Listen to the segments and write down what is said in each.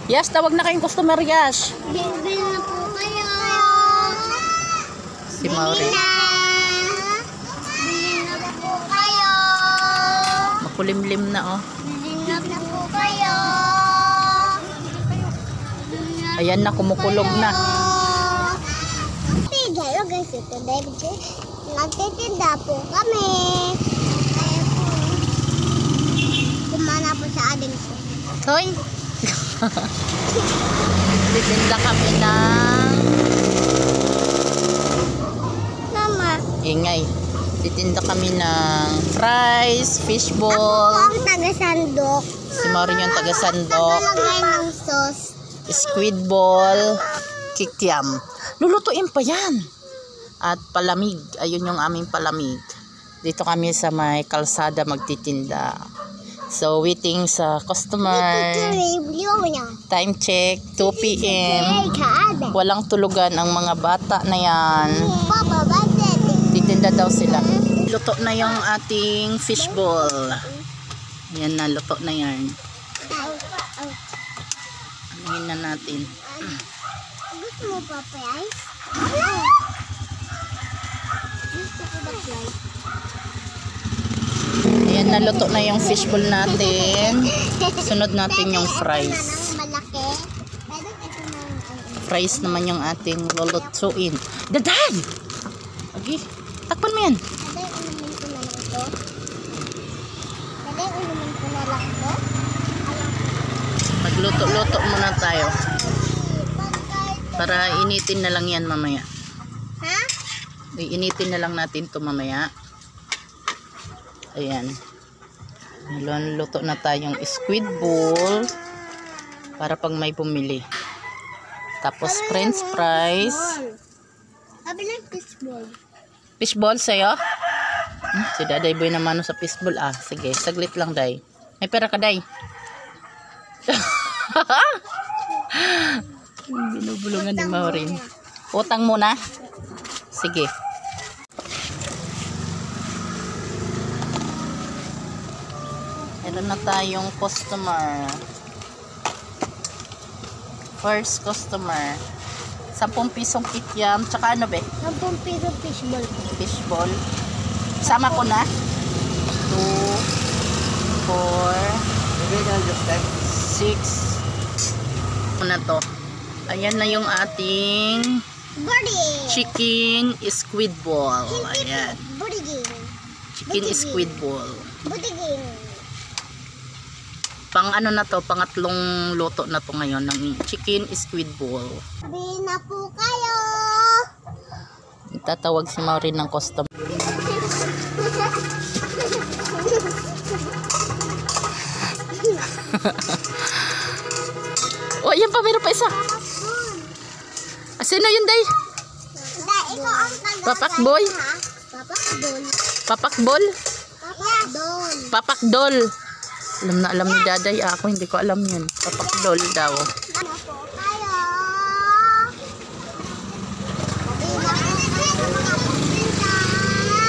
Yes, tawag na kayong customer, Yash. Bili na po kayo. Si Mauri. Bili na po kayo. Makulimlim na, oh. Bili na po kayo. Ayan na, kumukulog na. Hello guys, ito David. Nagtitinda po kami. Kaya po, kumana po sa atin po. Hoy! Titinda kami ng... Mama. Ingay. Titinda kami ng fries, fishball. Ako ang taga-sandok. Si Mauri yung taga-sandok. Tagalagay ng sauce. Squid ball. Kikiam. Lulutuin pa yan. At palamig. Ayun yung aming palamig. Dito kami sa may kalsada magtitinda. So waiting sa customer. Time check 2 PM. Walang tulugan ang mga bata na yan. Titinda daw sila. Luto na yung ating fishball. Yan na, luto na yan. Anuhin na natin. Gusto mo pa fries? Gusto ko ba fries? Ayan, naluto na yung fishball natin. Sunod natin yung fries. Malaki. Pwede ito na Fries naman yung ating lulutuin. Daday! Okay, takpan mo yan. Pwede inumin ko na lang ito. Pwede inumin ko na lang ito. Magluto-luto muna tayo. Para initin na lang yan mamaya. Ha? Iinitin na lang natin to mamaya. Ayan. Luto na tayong squid ball. Para pag may bumili. Tapos french fries. Sabi lang fishball. Fishball sa'yo? Si Daday Boy naman sa fishball. Ah, sige. Saglit lang, Day. May pera ka, Day. Binubulungan ni Maureen. Utang muna. Sige. Meron na tayong customer. First customer. 10 pisong kikiam. Tsaka ano be? 10 piso fishball. Fishball. Sama ko na. 2, 4, 6. Ano na to? Ayan na yung ating chicken squid ball. Ayan. Chicken squid ball. Pang ano na to, pangatlong luto na to ngayon ng chicken squid ball. Bili na po kayo. Itatawag si Maureen ng customer. Oh, yan pa, meron pa isa. Sino yun, Day? Ikaw ang Papakboy? Papakdol. Papakbol? Papakdol. Papakdol. Alam na alam ni Daday. Ako hindi ko alam yun. Papakdol daw. Ano po kayo? Bili na po kayo.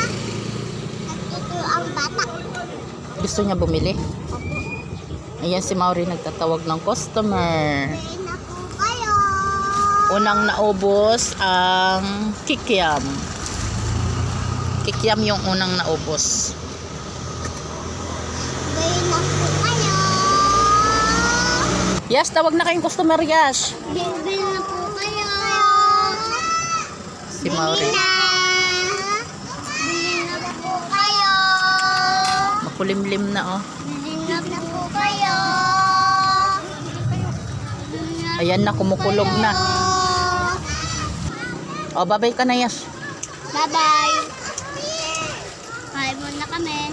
Nagtuturo ang bata. Gusto niya bumili? Ayan si Maureen nagtatawag ng customer. Bili na po kayo. Unang naubos ang kikiam. Kikiam yung unang naubos. Bili na po kayo. Yes, tawag na kayong customer, Yash. Bili na po kayo. Si Maureen. Bili na po kayo. Makulimlim na, oh. Bili na po kayo. Ayan na, kumukulog na. O, babay ka na, Yash. Bye-bye. Bye muna kami.